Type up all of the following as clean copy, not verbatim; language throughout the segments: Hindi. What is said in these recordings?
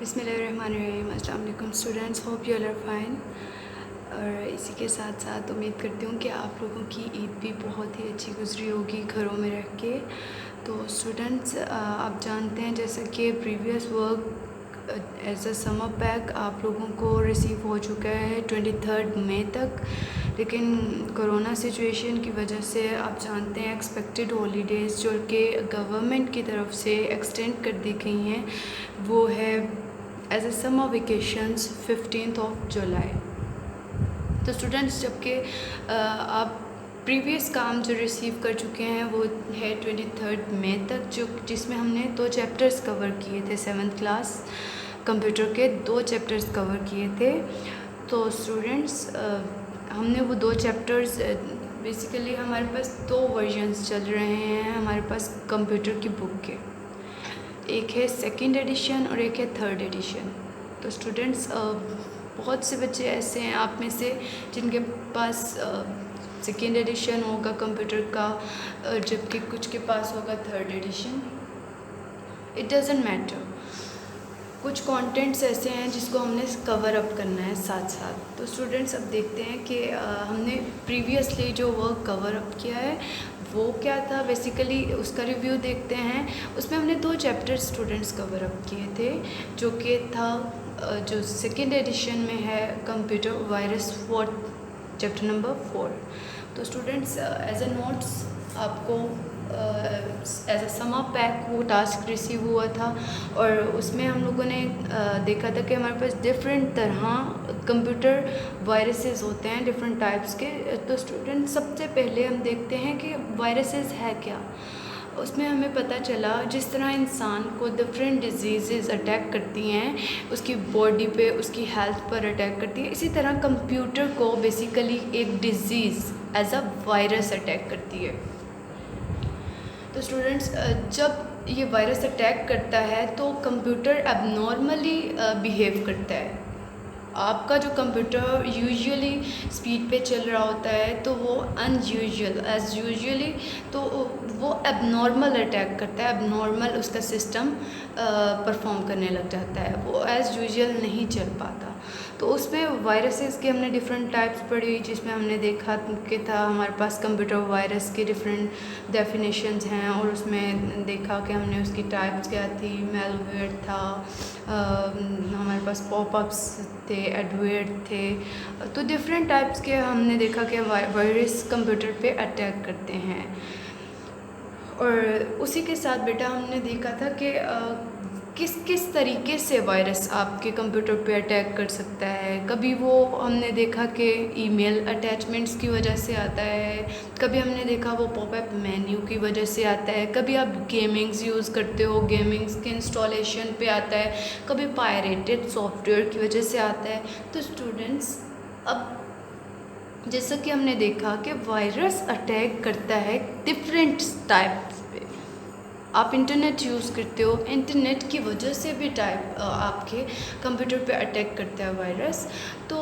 बिस्मिल्लाहिर्रहमानिर्रहीम। अस्सलाम वालेकुम students, hope you all are fine. और इसी के साथ साथ उम्मीद करती हूँ कि आप लोगों की ईद भी बहुत ही अच्छी गुजरी होगी घरों में रह के। तो स्टूडेंट्स, आप जानते हैं जैसा कि previous work as a summer pack आप लोगों को रिसीव हो चुका है 23 मई तक, लेकिन कोरोना सिचुएशन की वजह से आप जानते हैं एक्सपेक्टेड हॉलीडेज़ जो कि गवर्नमेंट की तरफ से एक्सटेंड कर दी गई हैं वो है एज ए समर वेकेशंस 15 जुलाई। तो स्टूडेंट्स, जबकि आप प्रीवियस काम जो रिसीव कर चुके हैं वो है 23 मई तक, जिसमें हमने 2 चैप्टर्स कवर किए थे। 7th क्लास कंप्यूटर के 2 चैप्टर्स कवर किए थे। तो स्टूडेंट्स, हमने वो 2 चैप्टर्स बेसिकली हमारे पास 2 वर्जन्स चल रहे हैं हमारे पास कंप्यूटर की बुक के। एक है 2nd एडिशन और एक है 3rd एडिशन। तो स्टूडेंट्स, बहुत से बच्चे ऐसे हैं आप में से जिनके पास 2nd एडिशन होगा कंप्यूटर का, जबकि कुछ के पास होगा 3rd edition. It doesn't matter, कुछ कंटेंट्स ऐसे हैं जिसको हमने कवर अप करना है साथ साथ। तो स्टूडेंट्स, अब देखते हैं कि हमने प्रीवियसली जो वर्क कवर अप किया है वो क्या था। बेसिकली उसका रिव्यू देखते हैं। उसमें हमने 2 चैप्टर स्टूडेंट्स कवर अप किए थे, जो कि था जो 2nd एडिशन में है कंप्यूटर वायरस 4, चैप्टर नंबर 4। तो स्टूडेंट्स, एज अ नोट्स आपको एज अ समर पैक वो टास्क रिसीव हुआ था, और उसमें हम लोगों ने देखा था कि हमारे पास डिफरेंट तरह कंप्यूटर वायरसेस होते हैं, डिफरेंट टाइप्स के। तो स्टूडेंट, सबसे पहले हम देखते हैं कि वायरसेस है क्या। उसमें हमें पता चला जिस तरह इंसान को डिफरेंट डिजीज़ अटैक करती हैं, उसकी बॉडी पे, उसकी हेल्थ पर अटैक करती है, इसी तरह कंप्यूटर को बेसिकली एक disease as a virus attack करती है। तो स्टूडेंट्स, जब ये वायरस अटैक करता है तो कंप्यूटर एबनॉर्मली बिहेव करता है। आपका जो कंप्यूटर यूजुअली स्पीड पे चल रहा होता है तो वो अनयूजुअल एज यूजुअली तो वो एबनॉर्मल अटैक करता है, एबनॉर्मल उसका सिस्टम परफॉर्म करने लग जाता है, वो एज़ यूजुअल नहीं चल पाता। तो उसमें वायरसेस के हमने डिफरेंट टाइप्स पढ़ी, जिसमें हमने देखा कि था हमारे पास कंप्यूटर वायरस के डिफरेंट डेफिनेशंस हैं, और उसमें देखा कि हमने उसकी टाइप्स क्या थी। मेलवेयर था, हमारे पास पॉपअप्स थे, एडवेयर थे। तो डिफरेंट टाइप्स के हमने देखा कि वायरस कंप्यूटर पे अटैक करते हैं। और उसी के साथ बेटा हमने देखा था कि किस किस तरीके से वायरस आपके कंप्यूटर पे अटैक कर सकता है। कभी वो हमने देखा कि ईमेल अटैचमेंट्स की वजह से आता है, कभी हमने देखा वो पॉपअप मेन्यू की वजह से आता है, कभी आप गेमिंग्स यूज़ करते हो, गेमिंग्स के इंस्टॉलेशन पे आता है, कभी पायरेटेड सॉफ्टवेयर की वजह से आता है। तो स्टूडेंट्स, अब जैसा कि हमने देखा कि वायरस अटैक करता है डिफरेंट टाइप्स पे। आप इंटरनेट यूज़ करते हो, इंटरनेट की वजह से भी आपके कंप्यूटर पे अटैक करता है वायरस। तो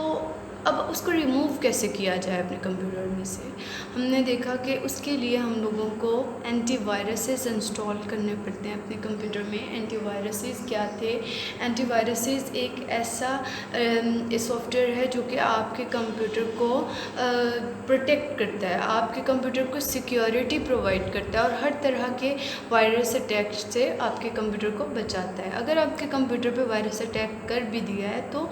अब उसको रिमूव कैसे किया जाए अपने कंप्यूटर में से। हमने देखा कि उसके लिए हम लोगों को एंटीवायरसेस इंस्टॉल करने पड़ते हैं अपने कंप्यूटर में। एंटीवायरसेस क्या थे? एंटीवायरसेस एक ऐसा सॉफ्टवेयर है जो कि आपके कंप्यूटर को प्रोटेक्ट करता है, आपके कंप्यूटर को सिक्योरिटी प्रोवाइड करता है, और हर तरह के वायरस अटैक से आपके कंप्यूटर को बचाता है। अगर आपके कंप्यूटर पे वायरस अटैक कर भी दिया है तो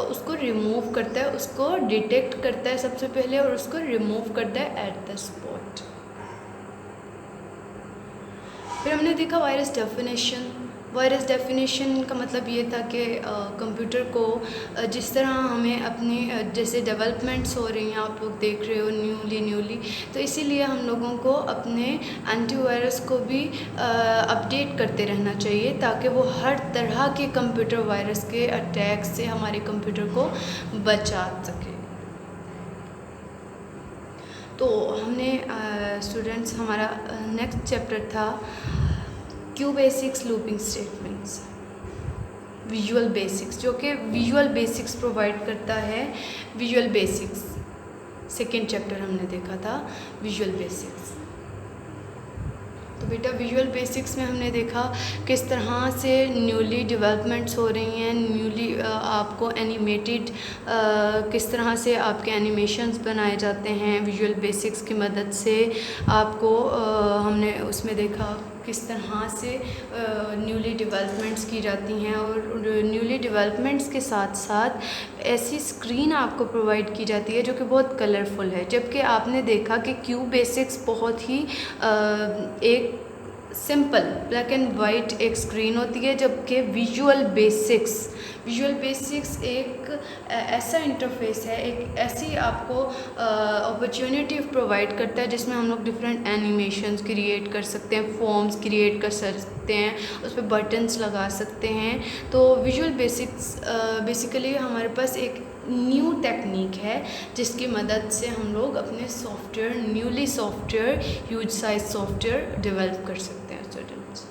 उसको रिमूव करता है, उसको डिटेक्ट करता है सबसे पहले, और उसको रिमूव करता है एट द स्पॉट। फिर हमने देखा वायरस डेफिनेशन। वायरस डेफिनेशन का मतलब ये था कि कंप्यूटर को जिस तरह हमें अपनी जैसे डेवलपमेंट्स हो रही हैं, आप लोग देख रहे हो न्यूली, तो इसीलिए हम लोगों को अपने एंटीवायरस को भी अपडेट करते रहना चाहिए, ताकि वो हर तरह के कंप्यूटर वायरस के अटैक से हमारे कंप्यूटर को बचा सके। तो हमने स्टूडेंट्स, हमारा नेक्स्ट चैप्टर था Q basics looping statements, visual basics, जो कि विजुअल बेसिक्स प्रोवाइड करता है। विजुअल बेसिक्स 2nd चैप्टर हमने देखा था विजुअल बेसिक्स। तो बेटा विजुअल बेसिक्स में हमने देखा किस तरह से न्यूली डेवलपमेंट्स हो रही हैं, न्यूली आपको एनिमेटेड किस तरह से आपके एनिमेशंस बनाए जाते हैं विजुअल बेसिक्स की मदद से। आपको हमने उसमें देखा किस तरह से न्यूली डेवलपमेंट्स की जाती हैं, और न्यूली डेवलपमेंट्स के साथ साथ ऐसी स्क्रीन आपको प्रोवाइड की जाती है जो कि बहुत कलरफुल है। जबकि आपने देखा कि क्यू बेसिक्स बहुत ही एक सिंपल ब्लैक एंड वाइट एक स्क्रीन होती है, जबकि विजुअल बेसिक्स एक ऐसा इंटरफेस है, एक ऐसी आपको अपॉर्चुनिटी प्रोवाइड करता है जिसमें हम लोग डिफरेंट एनिमेशंस क्रिएट कर सकते हैं, फॉर्म्स क्रिएट कर सकते हैं, उस पर बटन्स लगा सकते हैं। तो विजुअल बेसिक्स बेसिकली हमारे पास एक न्यू टेक्निक है जिसकी मदद से हम लोग अपने software newly software huge size software develop कर सकते हैं स्टूडेंट्स।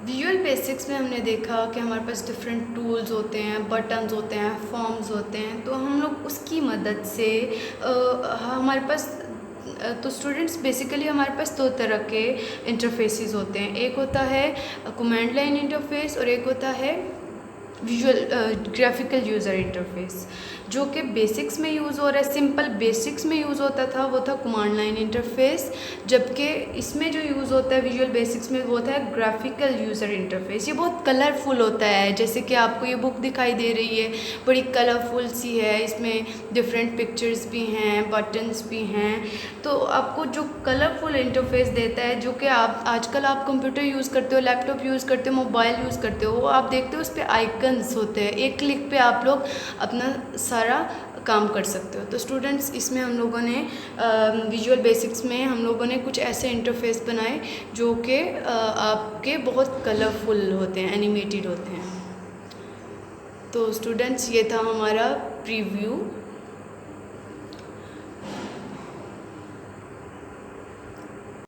विजुअल बेसिक्स में हमने देखा कि हमारे पास डिफरेंट टूल्स होते हैं, बटन्स होते हैं, फॉर्म्स होते हैं, तो हम लोग उसकी मदद से हमारे पास तो स्टूडेंट्स बेसिकली हमारे पास दो तरह के इंटरफेसेस होते हैं। एक होता है कमांड लाइन इंटरफेस और एक होता है विजुअल ग्राफिकल यूज़र इंटरफेस, जो कि बेसिक्स में यूज़ हो रहा है। सिंपल बेसिक्स में यूज़ होता था वो था कमांड लाइन इंटरफेस, जबकि इसमें जो यूज़ होता है विजुअल बेसिक्स में वो होता है ग्राफिकल यूज़र इंटरफेस। ये बहुत कलरफुल होता है, जैसे कि आपको ये बुक दिखाई दे रही है, बड़ी कलरफुल सी है, इसमें डिफरेंट पिक्चर्स भी हैं, बटन्स भी हैं। तो आपको जो कलरफुल इंटरफेस देता है, जो कि आप आजकल आप कंप्यूटर यूज़ करते हो, लैपटॉप यूज़ करते हो, मोबाइल यूज़ करते हो, आप देखते हो उस पर आइकन्स होते हैं, एक क्लिक पे आप लोग अपना सारा काम कर सकते हो। तो स्टूडेंट्स इसमें हम लोगों ने विजुअल बेसिक्स में हम लोगों ने कुछ ऐसे इंटरफेस बनाए जो कि आपके बहुत कलरफुल होते हैं, एनिमेटेड होते हैं। तो स्टूडेंट्स ये था हमारा प्रीव्यू